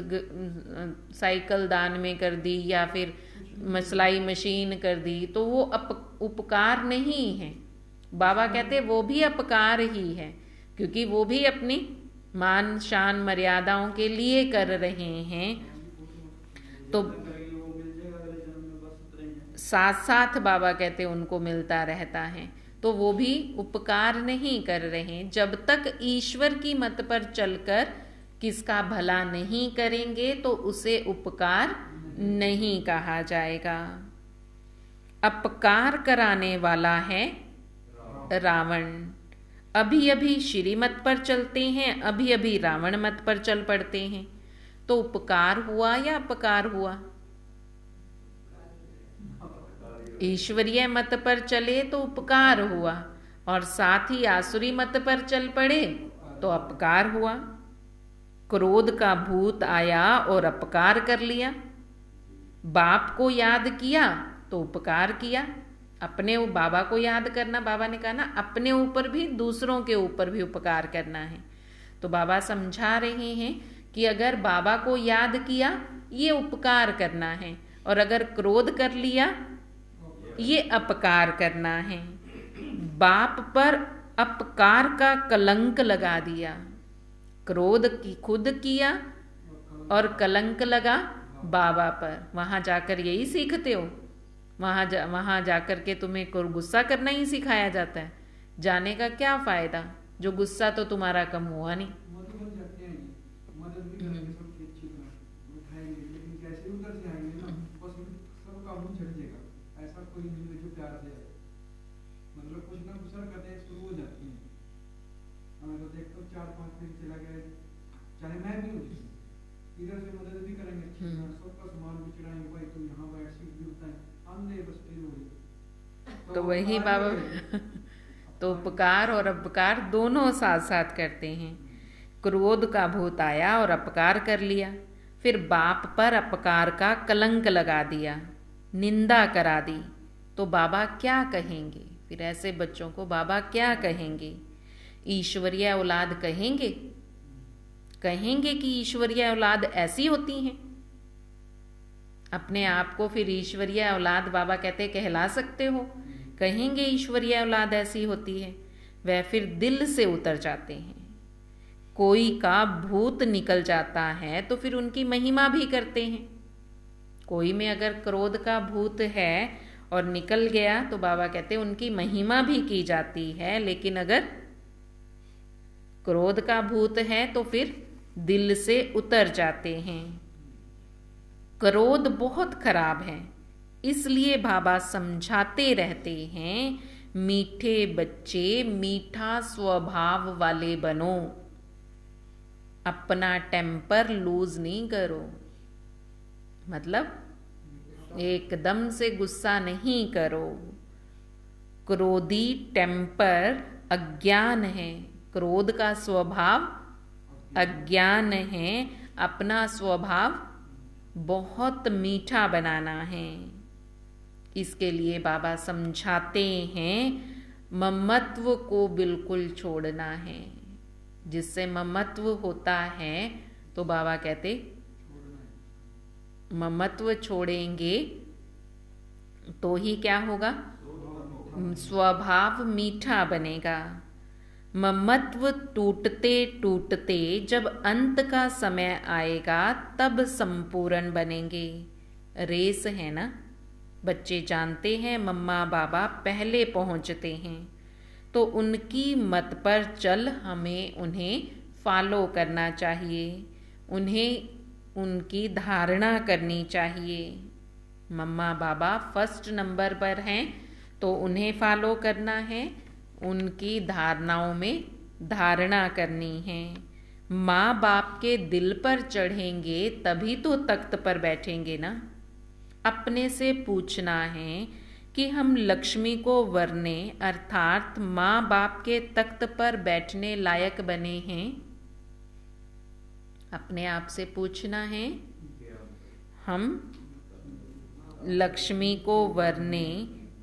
साइकिल दान में कर दी या फिर सिलाई मशीन कर दी, तो वो उपकार नहीं है। बाबा कहते वो भी अपकार ही है, क्योंकि वो भी अपनी मान शान मर्यादाओं के लिए कर रहे हैं। तो साथ साथ बाबा कहते उनको मिलता रहता है, तो वो भी उपकार नहीं कर रहे। जब तक ईश्वर की मत पर चलकर किसका भला नहीं करेंगे तो उसे उपकार नहीं कहा जाएगा। अपकार कराने वाला है रावण। अभी अभी श्रीमत पर चलते हैं, अभी अभी रावण मत पर चल पड़ते हैं, तो उपकार हुआ या अपकार हुआ? ईश्वरीय मत पर चले तो उपकार हुआ, और साथ ही आसुरी मत पर चल पड़े तो अपकार हुआ। क्रोध का भूत आया और अपकार कर लिया। बाप को याद किया तो उपकार किया। अपने बाबा को याद करना, बाबा ने कहा ना अपने ऊपर भी दूसरों के ऊपर भी उपकार करना है। तो बाबा समझा रहे हैं कि अगर बाबा को याद किया ये उपकार करना है, और अगर क्रोध कर लिया ये अपकार करना है। बाप पर अपकार का कलंक लगा दिया। क्रोध की खुद किया और कलंक लगा बाबा पर। वहां जाकर यही सीखते हो? वहां जाकर के तुम्हें गुस्सा करना ही सिखाया जाता है? जाने का क्या फायदा, जो गुस्सा तो तुम्हारा कम हुआ नहीं। चाहे मैं भी हूँ, इधर से मदद भी करेंगे, सबका सामान भी चढ़ाएंगे, भाई तू यहाँ बैठ, सीट भी उठाएं, हमने बस फिर वही। तो वही बाबा तो उपकार और अपकार दोनों साथ साथ करते हैं। क्रोध का भूत आया और अपकार कर लिया, फिर बाप पर अपकार का कलंक लगा दिया, निंदा करा दी, तो बाबा क्या कहेंगे? फिर ऐसे बच्चों को बाबा क्या कहेंगे? ईश्वरीय औलाद कहेंगे? कहेंगे कि ईश्वरीय औलाद ऐसी होती हैं? अपने आप को फिर ईश्वरीय औलाद बाबा कहते कहला सकते हो? कहेंगे ईश्वरीय औलाद ऐसी होती है? वह फिर दिल से उतर जाते हैं। कोई का भूत निकल जाता है तो फिर उनकी महिमा भी करते हैं। कोई में अगर क्रोध का भूत है और निकल गया तो बाबा कहते उनकी महिमा भी की जाती है। लेकिन अगर क्रोध का भूत है तो फिर दिल से उतर जाते हैं। क्रोध बहुत खराब है, इसलिए बाबा समझाते रहते हैं, मीठे बच्चे मीठा स्वभाव वाले बनो, अपना टेम्पर लूज नहीं करो। मतलब एकदम से गुस्सा नहीं करो। क्रोधी टेम्पर अज्ञान है, क्रोध का स्वभाव अज्ञान है। अपना स्वभाव बहुत मीठा बनाना है। इसके लिए बाबा समझाते हैं, ममत्व को बिल्कुल छोड़ना है। जिससे ममत्व होता है तो बाबा कहते ममत्व छोड़ेंगे तो ही क्या होगा, स्वभाव मीठा बनेगा। ममत्व टूटते टूटते जब अंत का समय आएगा तब संपूर्ण बनेंगे। रेस है ना, बच्चे जानते हैं मम्मा बाबा पहले पहुंचते हैं, तो उनकी मत पर चल हमें उन्हें फॉलो करना चाहिए, उन्हें उनकी धारणा करनी चाहिए। मम्मा बाबा फर्स्ट नंबर पर हैं तो उन्हें फॉलो करना है, उनकी धारणाओं में धारणा करनी है। माँ बाप के दिल पर चढ़ेंगे तभी तो तख्त पर बैठेंगे ना। अपने से पूछना है कि हम लक्ष्मी को वरने अर्थात माँ बाप के तख्त पर बैठने लायक बने हैं। अपने आप से पूछना है, हम लक्ष्मी को वरने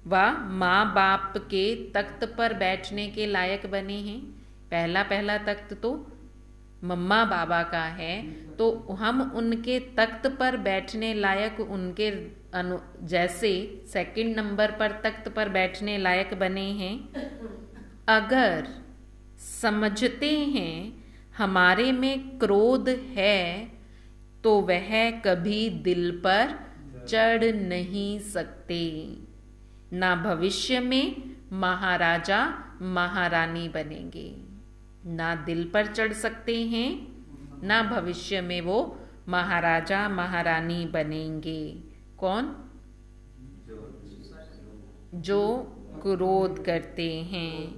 व माँ बाप के तख्त पर बैठने के लायक बने हैं। पहला तख्त तो मम्मा बाबा का है, तो हम उनके तख्त पर बैठने लायक, उनके जैसे सेकंड नंबर पर तख्त पर बैठने लायक बने हैं। अगर समझते हैं हमारे में क्रोध है तो वह कभी दिल पर चढ़ नहीं सकते, ना भविष्य में महाराजा महारानी बनेंगे। ना दिल पर चढ़ सकते हैं, ना भविष्य में वो महाराजा महारानी बनेंगे। कौन? जो क्रोध करते हैं।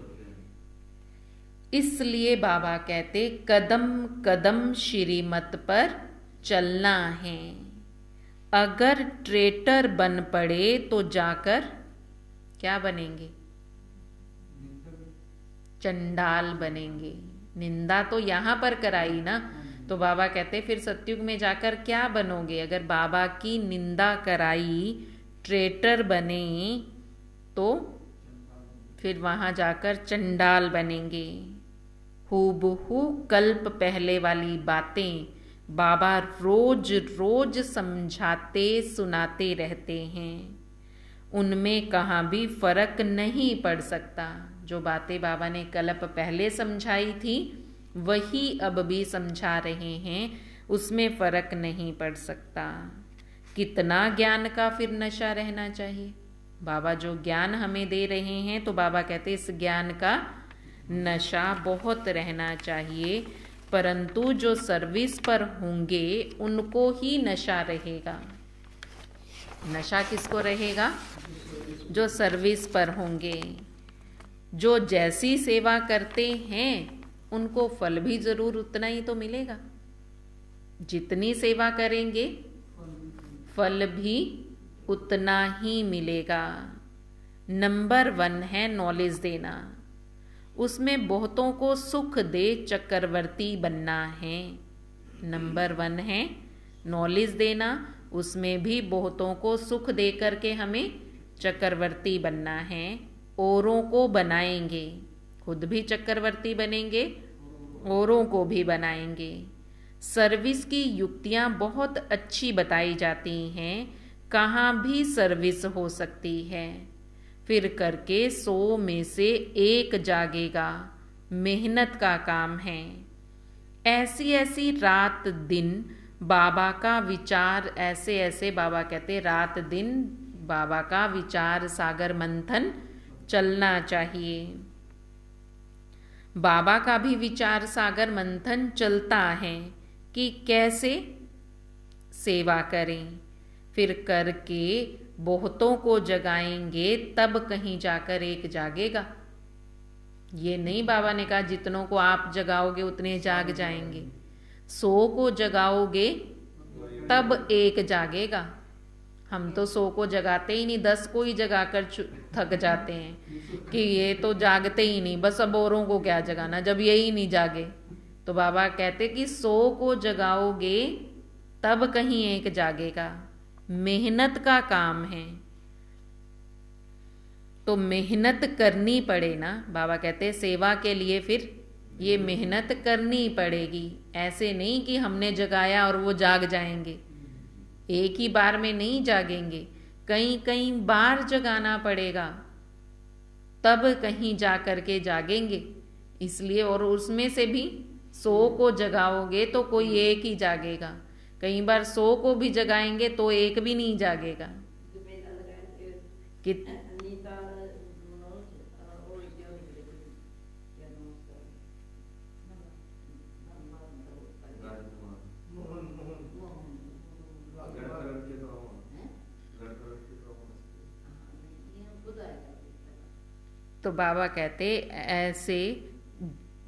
इसलिए बाबा कहते कदम कदम श्रीमत पर चलना है। अगर ट्रेटर बन पड़े तो जाकर क्या बनेंगे? चंडाल बनेंगे। निंदा तो यहाँ पर कराई ना, तो बाबा कहते फिर सतयुग में जाकर क्या बनोगे? अगर बाबा की निंदा कराई, ट्रेटर बने, तो फिर वहां जाकर चंडाल बनेंगे। हूबहू कल्प पहले वाली बातें बाबा रोज रोज समझाते सुनाते रहते हैं, उनमें कहाँ भी फर्क नहीं पड़ सकता। जो बातें बाबा ने कल्प पहले समझाई थी वही अब भी समझा रहे हैं, उसमें फर्क नहीं पड़ सकता। कितना ज्ञान का फिर नशा रहना चाहिए। बाबा जो ज्ञान हमें दे रहे हैं तो बाबा कहते इस ज्ञान का नशा बहुत रहना चाहिए, परंतु जो सर्विस पर होंगे उनको ही नशा रहेगा। नशा किसको रहेगा? जो सर्विस पर होंगे। जो जैसी सेवा करते हैं उनको फल भी जरूर उतना ही तो मिलेगा। जितनी सेवा करेंगे फल भी उतना ही मिलेगा। नंबर 1 है नॉलेज देना, उसमें बहुतों को सुख दे चक्रवर्ती बनना है। नंबर 1 है नॉलेज देना, उसमें भी बहुतों को सुख दे करके हमें चक्रवर्ती बनना है। औरों को बनाएंगे, खुद भी चक्रवर्ती बनेंगे, औरों को भी बनाएंगे। सर्विस की युक्तियां बहुत अच्छी बताई जाती हैं, कहाँ भी सर्विस हो सकती है। फिर करके 100 में से 1 जागेगा, मेहनत का काम है। ऐसी ऐसी रात दिन बाबा का विचार, ऐसे ऐसे बाबा कहते रात दिन बाबा का विचार सागर मंथन चलना चाहिए। बाबा का भी विचार सागर मंथन चलता है कि कैसे सेवा करें, फिर करके बहुतों को जगाएंगे तब कहीं जाकर एक जागेगा। ये नहीं बाबा ने कहा जितनों को आप जगाओगे उतने जाग जाएंगे। 100 को जगाओगे तब एक जागेगा। हम तो 100 को जगाते ही नहीं, 10 को ही जगाकर थक जाते हैं कि ये तो जागते ही नहीं, बस अब औरों को क्या जगाना जब यही नहीं जागे। तो बाबा कहते कि 100 को जगाओगे तब कहीं एक जागेगा। मेहनत का काम है। तो मेहनत करनी पड़े ना। बाबा कहते हैं सेवा के लिए फिर ये मेहनत करनी पड़ेगी। ऐसे नहीं कि हमने जगाया और वो जाग जाएंगे, एक ही बार में नहीं जागेंगे, कई कई बार जगाना पड़ेगा, तब कहीं जा करके जागेंगे। इसलिए, और उसमें से भी 100 को जगाओगे तो कोई एक ही जागेगा, कई बार 100 को भी जगाएंगे तो एक भी नहीं जागेगा। कि तो बाबा कहते ऐसे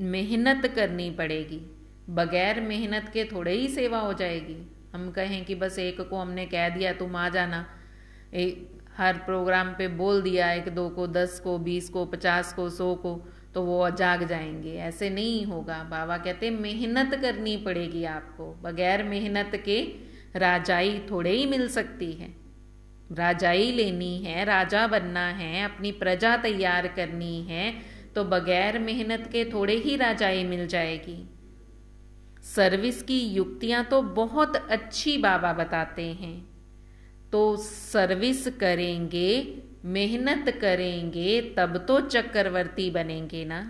मेहनत करनी पड़ेगी, बगैर मेहनत के थोड़े ही सेवा हो जाएगी। हम कहें कि बस एक को हमने कह दिया तुम आ जाना, हर प्रोग्राम पे बोल दिया, 1 2 को, 10 को, 20 को, 50 को, 100 को, तो वो जाग जाएंगे। ऐसे नहीं होगा। बाबा कहते मेहनत करनी पड़ेगी आपको, बगैर मेहनत के राजाई थोड़े ही मिल सकती है। राजाई लेनी है, राजा बनना है, अपनी प्रजा तैयार करनी है, तो बगैर मेहनत के थोड़े ही राजाई मिल जाएगी। सर्विस की युक्तियां तो बहुत अच्छी बाबा बताते हैं। तो सर्विस करेंगे, मेहनत करेंगे, तब तो चक्रवर्ती बनेंगे ना।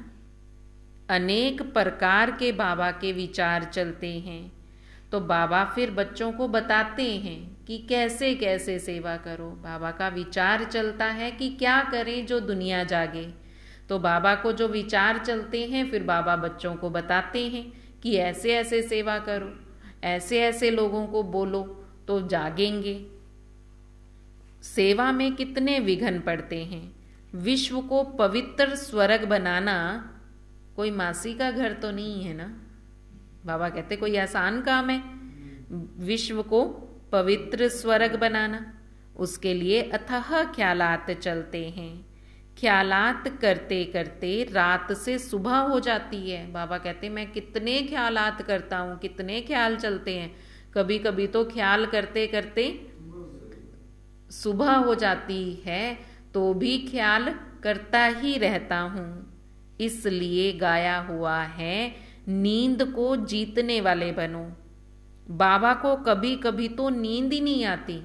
अनेक प्रकार के बाबा के विचार चलते हैं, तो बाबा फिर बच्चों को बताते हैं कि कैसे कैसे सेवा करो। बाबा का विचार चलता है कि क्या करें जो दुनिया जागे, तो बाबा को जो विचार चलते हैं फिर बाबा बच्चों को बताते हैं कि ऐसे ऐसे सेवा करो, ऐसे ऐसे लोगों को बोलो तो जागेंगे। सेवा में कितने विघ्न पड़ते हैं। विश्व को पवित्र स्वर्ग बनाना कोई मासी का घर तो नहीं है ना। बाबा कहते कोई आसान काम है विश्व को पवित्र स्वर्ग बनाना। उसके लिए अथाह ख्यालात चलते हैं। ख्यालात करते करते रात से सुबह हो जाती है। बाबा कहते मैं कितने ख्यालात करता हूँ, कितने ख्याल चलते हैं। कभी कभी तो ख्याल करते करते सुबह हो जाती है, तो भी ख्याल करता ही रहता हूँ। इसलिए गाया हुआ है नींद को जीतने वाले बनो। बाबा को कभी कभी तो नींद ही नहीं आती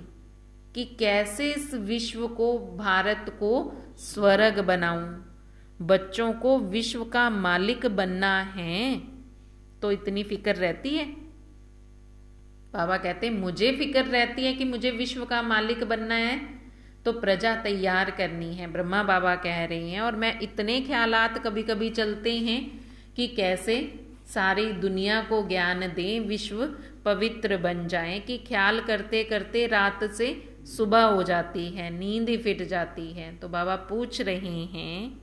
कि कैसे इस विश्व को, भारत को स्वर्ग बनाऊं। बच्चों को विश्व का मालिक बनना है, तो इतनी फिक्र रहती है। बाबा कहते मुझे फिक्र रहती है कि मुझे विश्व का मालिक बनना है, तो प्रजा तैयार करनी है। ब्रह्मा बाबा कह रहे हैं, और मैं इतने ख्यालात कभी कभी चलते हैं कि कैसे सारी दुनिया को ज्ञान दें, विश्व पवित्र बन जाए, कि ख्याल करते करते रात से सुबह हो जाती है, नींद ही फिट जाती है। तो बाबा पूछ रहे हैं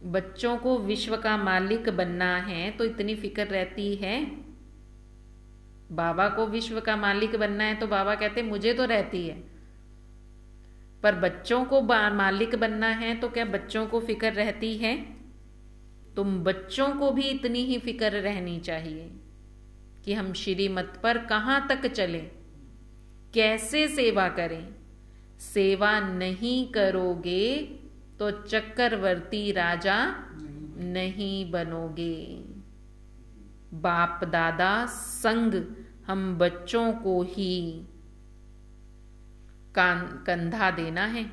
बच्चों को विश्व का मालिक बनना है, तो इतनी फिक्र रहती है। बाबा को विश्व का मालिक बनना है, तो बाबा कहते मुझे तो रहती है, पर बच्चों को मालिक बनना है तो क्या बच्चों को फिक्र रहती है? तुम बच्चों को भी इतनी ही फिक्र रहनी चाहिए कि हम श्रीमत पर कहाँ तक चले, कैसे सेवा करें। सेवा नहीं करोगे तो चक्रवर्ती राजा नहीं बनोगे। बाप दादा संग हम बच्चों को ही कंधा देना है।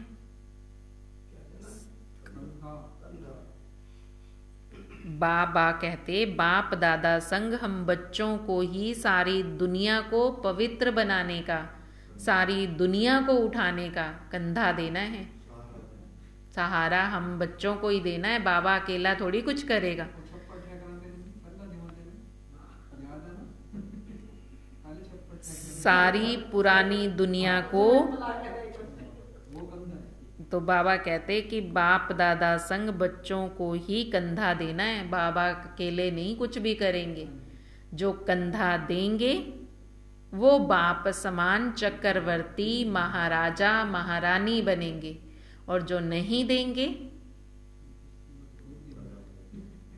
बाबा कहते बाप दादा संग हम बच्चों को ही सारी दुनिया को पवित्र बनाने का, सारी दुनिया को उठाने का कंधा देना है। सहारा हम बच्चों को ही देना है, बाबा अकेला थोड़ी कुछ करेगा। सारी पुरानी दुनिया को, तो बाबा कहते कि बाप दादा संग बच्चों को ही कंधा देना है, बाबा अकेले नहीं कुछ भी करेंगे। जो कंधा देंगे वो बाप समान चक्रवर्ती, महाराजा, महारानी बनेंगे, और जो नहीं देंगे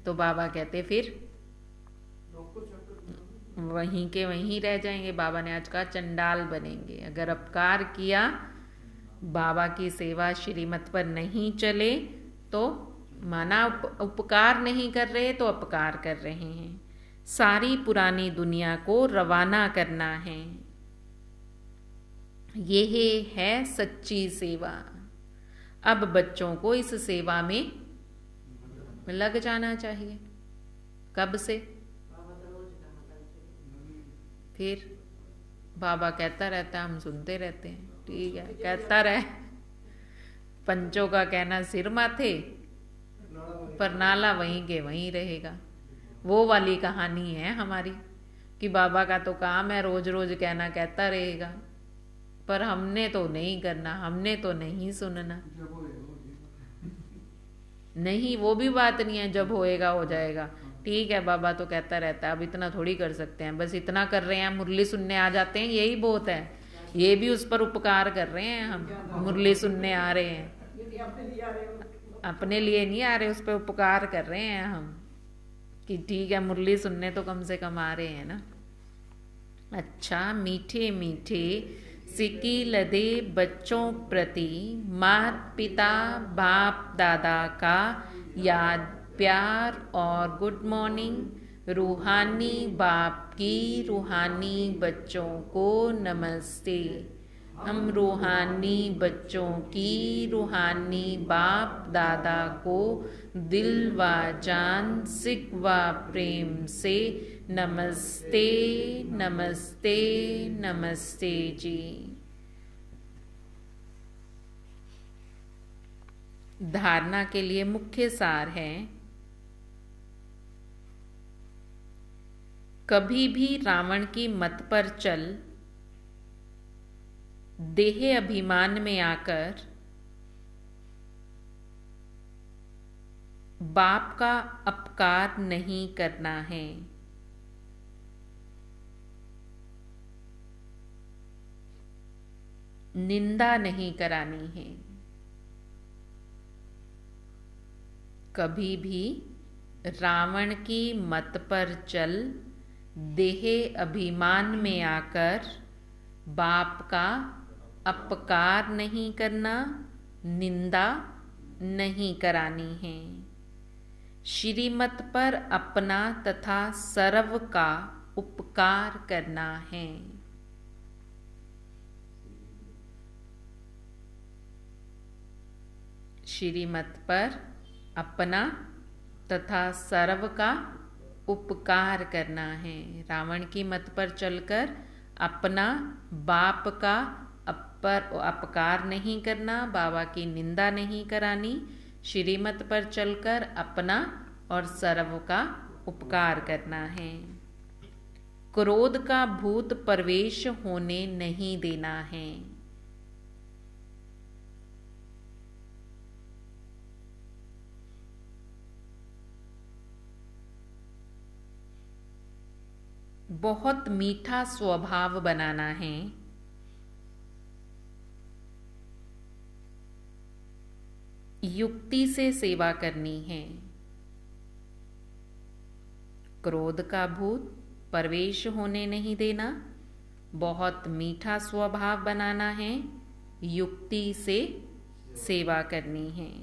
तो बाबा कहते फिर वहीं के वहीं रह जाएंगे। बाबा ने आज कहा चंडाल बनेंगे। अगर अपकार किया बाबा की सेवा श्रीमत पर नहीं चले तो माना उपकार नहीं कर रहे तो अपकार कर रहे हैं। सारी पुरानी दुनिया को रवाना करना है, यह है सच्ची सेवा। अब बच्चों को इस सेवा में लग जाना चाहिए। कब से? फिर बाबा कहता रहता है, हम सुनते रहते हैं, ठीक है, कहता रहे। पंचों का कहना सिर माथे, पर नाला वहीं के वहीं रहेगा। वो वाली कहानी है हमारी कि बाबा का तो काम है रोज रोज कहना, कहता रहेगा, पर हमने तो नहीं करना, हमने तो नहीं सुनना। नहीं, वो भी बात नहीं है, जब होएगा हो जाएगा। ठीक है, बाबा तो कहता रहता है, अब इतना थोड़ी कर सकते हैं, बस इतना कर रहे हैं, मुरली सुनने आ जाते हैं, यही बहुत है। ये भी उस पर उपकार कर रहे हैं, हम मुरली सुनने आ रहे हैं, अपने लिए नहीं आ रहे, उस पर उपकार कर रहे हैं हम कि ठीक है, मुरली सुनने तो कम से कम आ रहे हैं ना। अच्छा, मीठे मीठे सिक्की लदे बच्चों प्रति माता पिता बाप दादा का याद प्यार और गुड मॉर्निंग। रूहानी बाप की रूहानी बच्चों को नमस्ते। हम रूहानी बच्चों की रूहानी बाप दादा को दिल व जान सिक व प्रेम से नमस्ते नमस्ते नमस्ते जी। धारणा के लिए मुख्य सार है, कभी भी रावण की मत पर चल देह अभिमान में आकर बाप का अपकार नहीं करना है। निंदा नहीं करानी है। कभी भी रावण की मत पर चल देह अभिमान में आकर बाप का अपकार नहीं करना, निंदा नहीं करानी है। श्रीमत पर अपना तथा सर्व का उपकार करना है। श्रीमत पर अपना तथा सर्व का उपकार करना है। रावण की मत पर चलकर अपना बाप का अपकार नहीं करना, बाबा की निंदा नहीं करानी। श्रीमत पर चलकर अपना और सर्व का उपकार करना है। क्रोध का भूत प्रवेश होने नहीं देना है। बहुत मीठा स्वभाव बनाना है। युक्ति से सेवा करनी है। क्रोध का भूत प्रवेश होने नहीं देना, बहुत मीठा स्वभाव बनाना है, युक्ति से सेवा करनी है।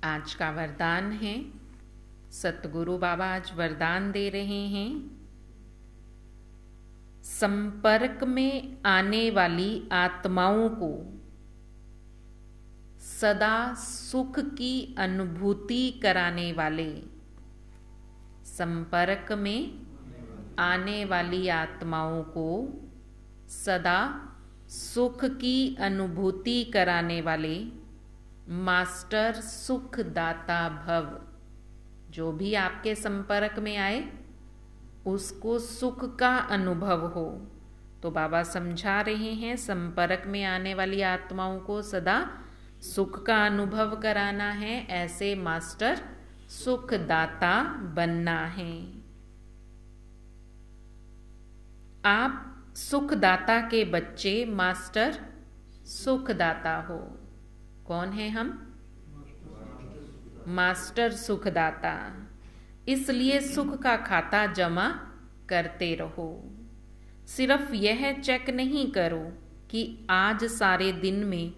आज का वरदान है, सतगुरु बाबा आज वरदान दे रहे हैं, संपर्क में आने वाली आत्माओं को सदा सुख की अनुभूति कराने वाले, संपर्क में आने वाली आत्माओं को सदा सुख की अनुभूति कराने वाले मास्टर सुखदाता भव। जो भी आपके संपर्क में आए उसको सुख का अनुभव हो। तो बाबा समझा रहे हैं, संपर्क में आने वाली आत्माओं को सदा सुख का अनुभव कराना है, ऐसे मास्टर सुखदाता बनना है। आप सुखदाता के बच्चे मास्टर सुखदाता हो। कौन है हम? मास्टर सुखदाता। इसलिए सुख का खाता जमा करते रहो। सिर्फ यह चेक नहीं करो कि आज सारे दिन में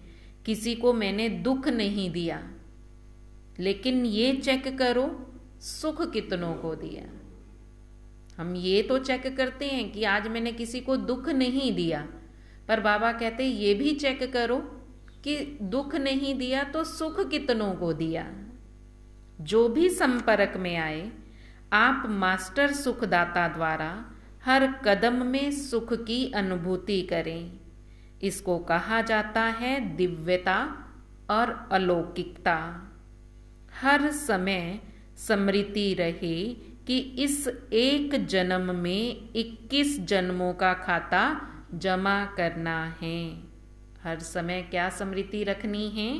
किसी को मैंने दुख नहीं दिया, लेकिन ये चेक करो सुख कितनों को दिया। हम ये तो चेक करते हैं कि आज मैंने किसी को दुख नहीं दिया, पर बाबा कहते ये भी चेक करो कि दुख नहीं दिया तो सुख कितनों को दिया। जो भी संपर्क में आए, आप मास्टर सुखदाता द्वारा हर कदम में सुख की अनुभूति करें। इसको कहा जाता है दिव्यता और अलौकिकता। हर समय स्मृति रहे कि इस एक जन्म में 21 जन्मों का खाता जमा करना है। हर समय क्या स्मृति रखनी है?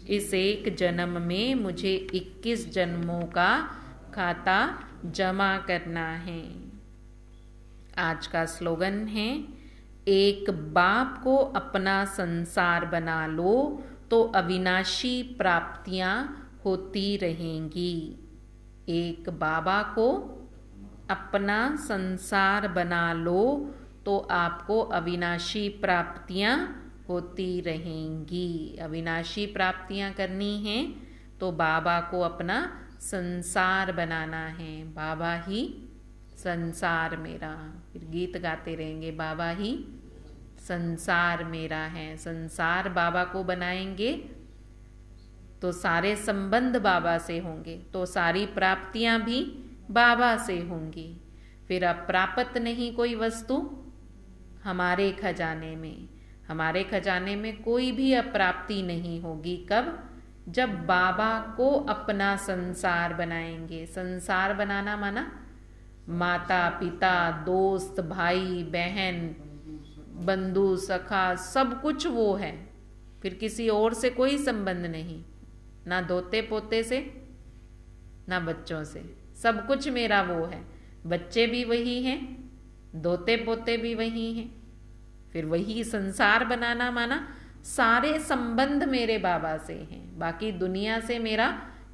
इस एक जन्म में मुझे 21 जन्मों का खाता जमा करना है। आज का स्लोगन है, एक बाप को अपना संसार बना लो तो अविनाशी प्राप्तियां होती रहेंगी। एक बाबा को अपना संसार बना लो तो आपको अविनाशी प्राप्तियां होती रहेंगी। अविनाशी प्राप्तियां करनी हैं तो बाबा को अपना संसार बनाना है। बाबा ही संसार मेरा, फिर गीत गाते रहेंगे, बाबा ही संसार मेरा है। संसार बाबा को बनाएंगे तो सारे संबंध बाबा से होंगे, तो सारी प्राप्तियां भी बाबा से होंगी। फिर अब प्राप्त नहीं कोई वस्तु हमारे खजाने में, हमारे खजाने में कोई भी अप्राप्ति नहीं होगी। कब? जब बाबा को अपना संसार बनाएंगे। संसार बनाना माना माता पिता, दोस्त, भाई बहन, बंधु सखा, सब कुछ वो है। फिर किसी और से कोई संबंध नहीं, ना दोते पोते से ना बच्चों से, सब कुछ मेरा वो है। बच्चे भी वही हैं, दोते पोते भी वही हैं। फिर वही संसार बनाना माना सारे संबंध मेरे बाबा से हैं, बाकी दुनिया से मेरा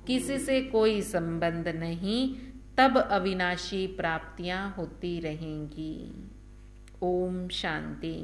किसी से कोई संबंध नहीं। तब अविनाशी प्राप्तियां होती रहेंगी। ओम शांति।